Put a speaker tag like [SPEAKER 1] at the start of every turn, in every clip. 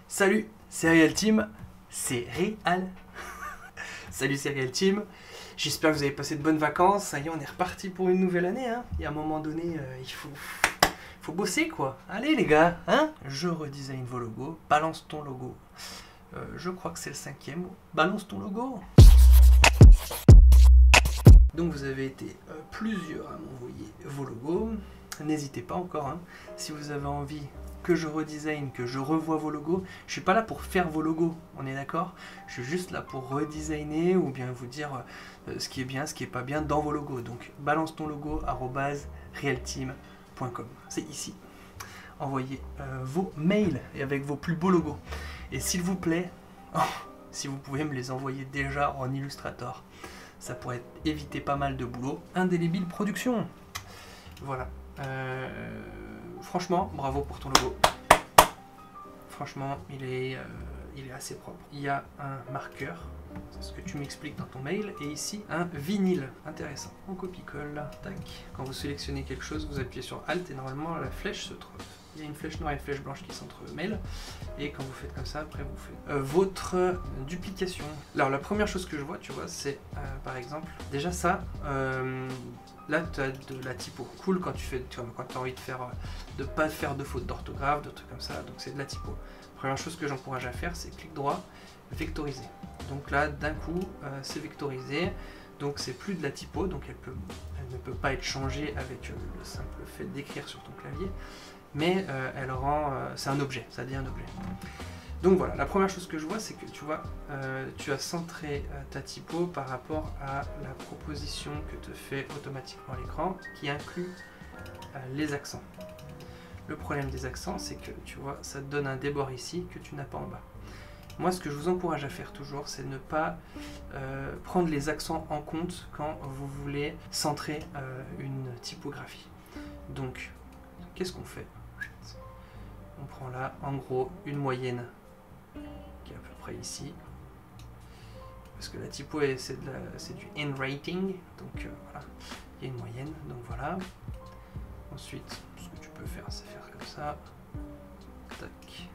[SPEAKER 1] Salut, c'est Real Team. C'est Réal. Salut, c'est Real Team. J'espère que vous avez passé de bonnes vacances. Ça y est, on est reparti pour une nouvelle année. Hein. Et à un moment donné, il faut bosser quoi. Allez les gars, hein. Je redesign vos logos. Balance ton logo. Je crois que c'est le 5e. Balance ton logo. Donc vous avez été plusieurs à m'envoyer vos logos. N'hésitez pas encore. Hein. Si vous avez envie que je redesign, que je revoie vos logos, je suis pas là pour faire vos logos, on est d'accord? Je suis juste là pour redesigner ou bien vous dire ce qui est bien, ce qui est pas bien dans vos logos. Donc balance ton logo @realteam.com. C'est ici. Envoyez vos mails et avec vos plus beaux logos. Et s'il vous plaît, si vous pouvez me les envoyer déjà en Illustrator, ça pourrait éviter pas mal de boulot. Indélébile production. Voilà. Franchement, bravo pour ton logo. Franchement, il est assez propre. Il y a un marqueur, c'est ce que tu m'expliques dans ton mail, et ici un vinyle. Intéressant. On copie-colle, tac. Quand vous sélectionnez quelque chose, vous appuyez sur Alt et normalement la flèche se trouve. Il y a une flèche noire et une flèche blanche qui s'entremêlent. Et quand vous faites comme ça, après vous faites votre duplication. Alors la première chose que je vois, tu vois, c'est par exemple, déjà ça, là tu as de la typo. Cool quand tu as envie de faire, de pas faire de fautes d'orthographe, de trucs comme ça, donc c'est de la typo. Première chose que j'encourage à faire, c'est clic droit, vectoriser. Donc là, d'un coup, c'est vectorisé. Donc c'est plus de la typo, donc elle ne peut pas être changée avec le simple fait d'écrire sur ton clavier. Mais elle rend, c'est un objet, ça devient un objet. Donc voilà, la première chose que je vois, c'est que tu vois, tu as centré ta typo par rapport à la proposition que te fait automatiquement l'écran, qui inclut les accents. Le problème des accents, c'est que tu vois, ça te donne un débord ici que tu n'as pas en bas. Moi, ce que je vous encourage à faire toujours, c'est ne pas prendre les accents en compte quand vous voulez centrer une typographie. Donc, qu'est-ce qu'on fait? On prend là, en gros, une moyenne qui est à peu près ici. Parce que la typo, c'est du handwriting. Donc voilà, il y a une moyenne. Donc voilà. Ensuite, ce que tu peux faire, c'est faire comme ça. Tac.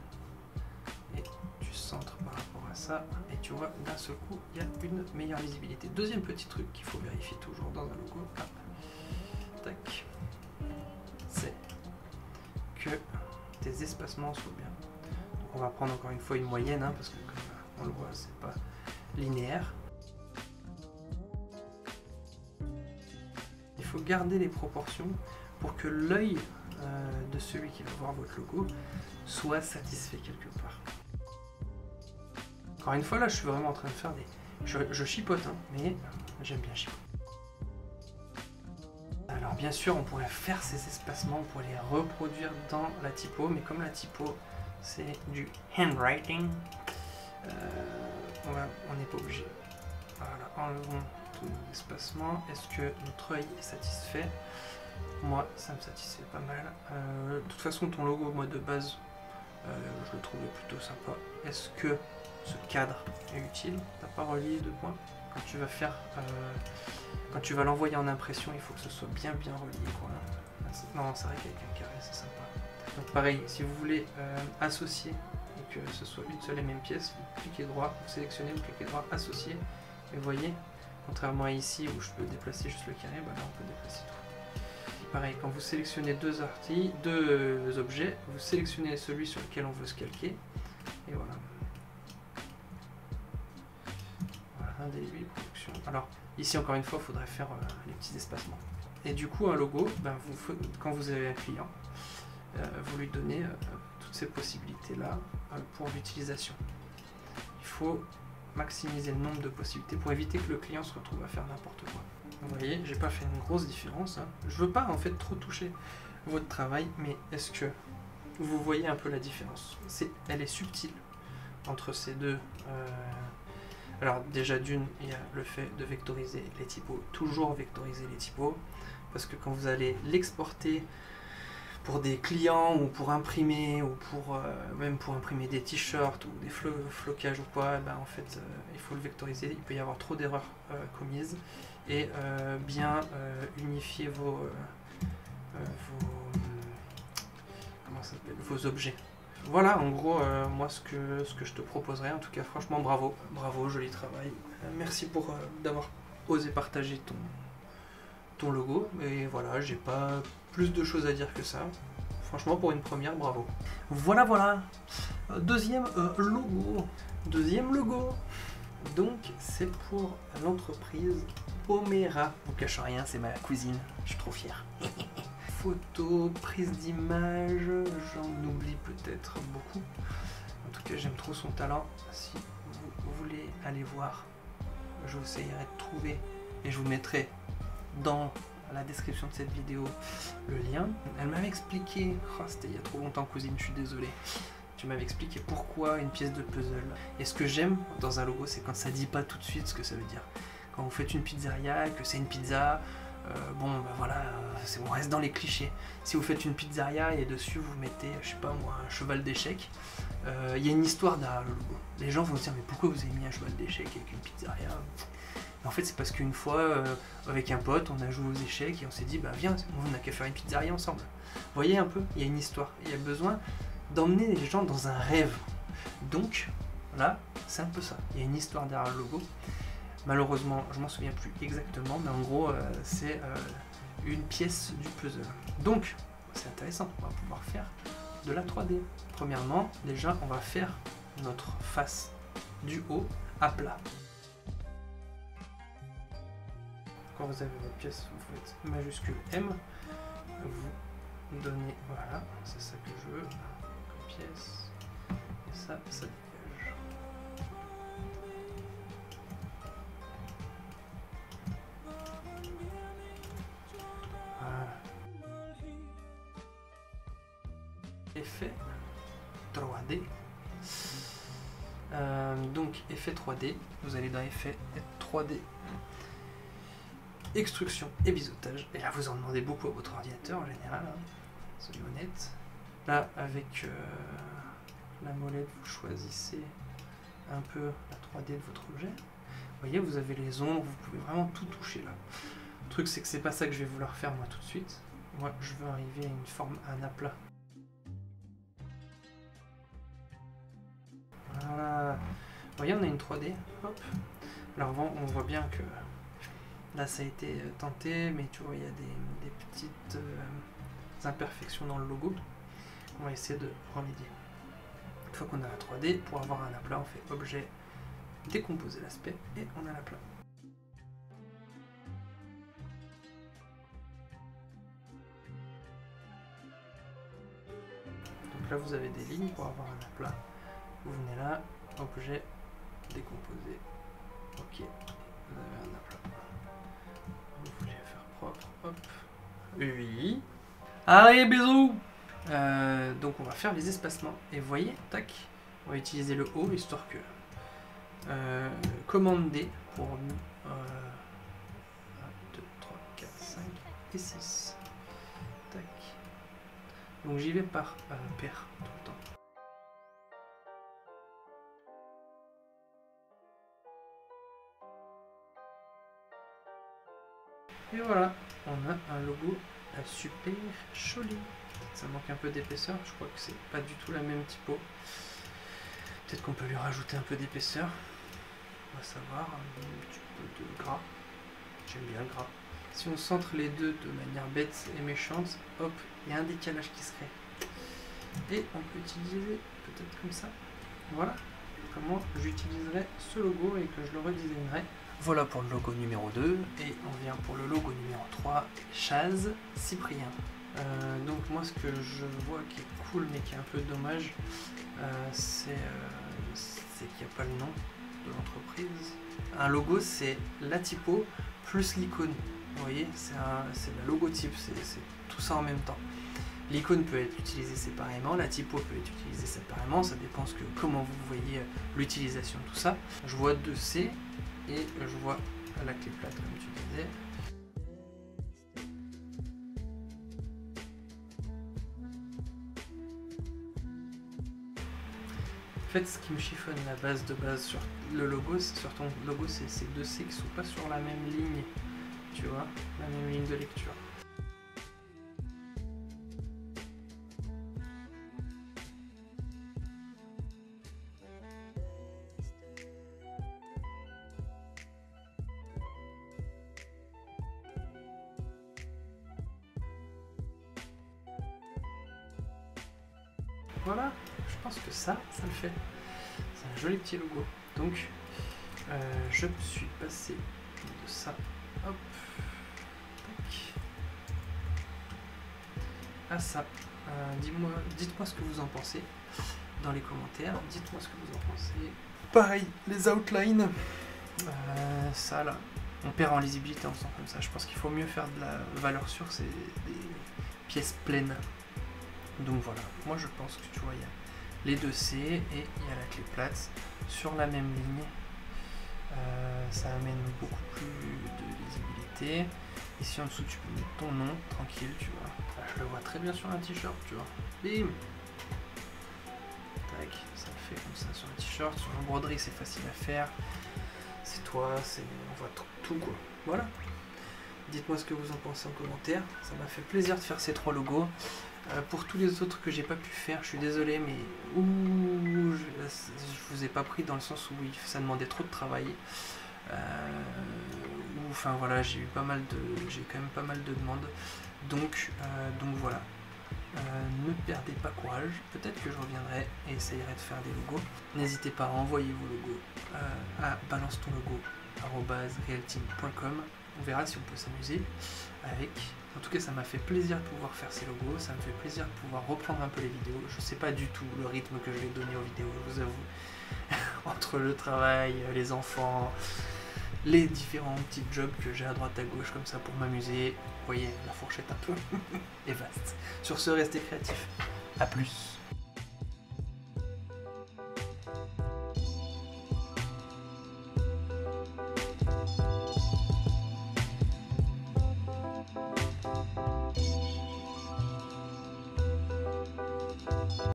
[SPEAKER 1] Et tu centres par rapport à ça. Et tu vois, d'un seul coup, il y a une meilleure visibilité. Deuxième petit truc qu'il faut vérifier toujours dans un logo. Hop. Tac. C'est que tes espacements soient bien. Donc on va prendre encore une fois une moyenne, hein, parce que comme on le voit, c'est pas linéaire. Il faut garder les proportions pour que l'œil de celui qui va voir votre logo soit satisfait quelque part. Encore une fois, là, je suis vraiment en train de faire des... Je chipote, hein, mais j'aime bien chipoter. Alors bien sûr, on pourrait faire ces espacements, on pourrait les reproduire dans la typo, mais comme la typo, c'est du handwriting, on n'est pas obligé. Voilà, enlevons tous nos espacements. Est-ce que notre œil est satisfait? Moi, ça me satisfait pas mal. De toute façon, ton logo, moi, de base, je le trouvais plutôt sympa. Est-ce que ce cadre est utile? T'as pas relié deux points? Quand tu vas faire... quand tu vas l'envoyer en impression, il faut que ce soit bien relié, quoi. Non, c'est vrai qu'avec un carré, c'est sympa. Donc pareil, si vous voulez associer et que ce soit une seule et même pièce, vous cliquez droit, vous sélectionnez, vous cliquez droit, associer. Et vous voyez, contrairement à ici où je peux déplacer juste le carré, bah là on peut déplacer tout. Pareil, quand vous sélectionnez deux objets, vous sélectionnez celui sur lequel on veut se calquer. Et voilà. Voilà, indélébile production. Alors, ici encore une fois, il faudrait faire les petits espacements. Et du coup, un logo, ben, quand vous avez un client, vous lui donnez toutes ces possibilités-là pour l'utilisation. Il faut maximiser le nombre de possibilités pour éviter que le client se retrouve à faire n'importe quoi. Vous voyez, j'ai pas fait une grosse différence. Hein. Je veux pas en fait trop toucher votre travail, mais est-ce que vous voyez un peu la différence? Elle est subtile entre ces deux. Alors déjà d'une, il y a le fait de vectoriser les typos, toujours vectoriser les typos, parce que quand vous allez l'exporter pour des clients ou pour imprimer ou pour même pour imprimer des t-shirts ou des flocages ou quoi, ben en fait il faut le vectoriser, il peut y avoir trop d'erreurs commises et bien unifier vos objets. Voilà, en gros, moi, ce que je te proposerais, en tout cas, franchement, bravo. Bravo, joli travail. Merci pour d'avoir osé partager ton logo. Et voilà, j'ai pas plus de choses à dire que ça. Franchement, pour une première, bravo. Voilà, voilà. Deuxième logo. Deuxième logo. Donc, c'est pour l'entreprise Pomera. Je vous cache rien, c'est ma cousine. Je suis trop fier. Photo, prise d'image, j'en oublie peut-être beaucoup. En tout cas, j'aime trop son talent. Si vous voulez aller voir, je vous essayerai de trouver et je vous mettrai dans la description de cette vidéo le lien. Elle m'avait expliqué, oh, c'était il y a trop longtemps, cousine, je suis désolé. Tu m'avais expliqué pourquoi une pièce de puzzle. Et ce que j'aime dans un logo, c'est quand ça dit pas tout de suite ce que ça veut dire. Quand vous faites une pizzeria, que c'est une pizza, bon, ben voilà, on reste dans les clichés. Si vous faites une pizzeria et dessus vous mettez, je sais pas moi, un cheval d'échecs, il y a une histoire derrière le logo. Les gens vont se dire, mais pourquoi vous avez mis un cheval d'échecs avec une pizzeria? En fait, c'est parce qu'une fois, avec un pote, on a joué aux échecs et on s'est dit, bah viens, on n'a qu'à faire une pizzeria ensemble. Vous voyez un peu, il y a une histoire. Il y a besoin d'emmener les gens dans un rêve. Donc, là, c'est un peu ça. Il y a une histoire derrière le logo. Malheureusement, je m'en souviens plus exactement, mais en gros, c'est une pièce du puzzle. Donc, c'est intéressant, on va pouvoir faire de la 3D. Premièrement, déjà, on va faire notre face du haut à plat. Quand vous avez votre pièce, vous faites majuscule M, vous donnez, voilà, c'est ça que je veux, comme pièce, et ça dégage. Voilà. Effet 3D. Donc effet 3D, vous allez dans effet 3D, extrusion et biseautage. Et là vous en demandez beaucoup à votre ordinateur en général, hein. Soyez honnête. Là avec la molette, vous choisissez un peu la 3D de votre objet. Vous voyez, vous avez les ombres, vous pouvez vraiment tout toucher là. Le truc c'est que c'est pas ça que je vais vouloir faire moi tout de suite. Moi je veux arriver à une forme, à un aplat. Voilà. Vous voyez, on a une 3D. Hop. Alors on voit bien que là ça a été tenté, mais tu vois, il y a des petites imperfections dans le logo. On va essayer de remédier. Une fois qu'on a la 3D, pour avoir un aplat, on fait objet, décomposer l'aspect, et on a l'aplat. Donc là vous avez des lignes pour avoir un aplat. Vous venez là, objet, décomposer. Ok, vous avez un aplat. Vous voulez faire propre, hop. Oui. Allez, bisous. Donc on va faire les espacements. Et vous voyez, tac, on va utiliser le haut, histoire que... commande D pour 1, 2, 3, 4, 5 et 6. Tac. Donc j'y vais par paire tout le temps. Et voilà, on a un logo super joli. Ça manque un peu d'épaisseur, je crois que c'est pas du tout la même typo. Peut-être qu'on peut lui rajouter un peu d'épaisseur. On va savoir, un petit peu de gras. J'aime bien le gras. Si on centre les deux de manière bête et méchante, hop, il y a un décalage qui se crée. Et on peut utiliser peut-être comme ça. Voilà comment j'utiliserai ce logo et que je le redesignerai. Voilà pour le logo numéro 2, et on vient pour le logo numéro 3, Chaz Cyprien. Donc moi ce que je vois qui est cool mais qui est un peu dommage, c'est qu'il n'y a pas le nom de l'entreprise. Un logo c'est la typo plus l'icône, vous voyez, c'est la logotype, c'est tout ça en même temps. L'icône peut être utilisée séparément, la typo peut être utilisée séparément, ça dépend comment vous voyez l'utilisation de tout ça. Je vois 2C et je vois la clé plate comme tu disais. En fait, ce qui me chiffonne la base de base sur le logo, sur ton logo, c'est ces 2C qui sont pas sur la même ligne, tu vois, la même ligne de lecture. Voilà, je pense que ça le fait. C'est un joli petit logo. Donc, je suis passé de ça, hop, tac, à ça. Dites-moi ce que vous en pensez dans les commentaires. Dites-moi ce que vous en pensez. Pareil, les outlines, ça là, on perd en lisibilité en faisant comme ça. Je pense qu'il faut mieux faire de la valeur sûre, c'est des pièces pleines. Donc voilà, moi je pense que tu vois, il y a les deux C et il y a la clé plate sur la même ligne. Ça amène beaucoup plus de lisibilité. Ici en dessous tu peux mettre ton nom tranquille, tu vois. Là, je le vois très bien sur un t-shirt, tu vois. Bim. Tac, ça le fait comme ça sur un t-shirt. Sur un broderie c'est facile à faire. C'est toi, on voit tout quoi. Voilà. Dites-moi ce que vous en pensez en commentaire. Ça m'a fait plaisir de faire ces 3 logos. Pour tous les autres que j'ai pas pu faire, je suis désolé, mais je vous ai pas pris dans le sens où ça demandait trop de travail. Enfin voilà, j'ai quand même pas mal de demandes. Donc voilà. Ne perdez pas courage. Peut-être que je reviendrai et essayerai de faire des logos. N'hésitez pas à envoyer vos logos à balancetonlogo@realteam.com. On verra si on peut s'amuser avec. En tout cas, ça m'a fait plaisir de pouvoir faire ces logos, ça me fait plaisir de pouvoir reprendre un peu les vidéos. Je sais pas du tout le rythme que je vais donner aux vidéos, je vous avoue. Entre le travail, les enfants, les différents petits jobs que j'ai à droite à gauche comme ça pour m'amuser. Vous voyez, la fourchette un peu est vaste. Sur ce, restez créatifs. À plus.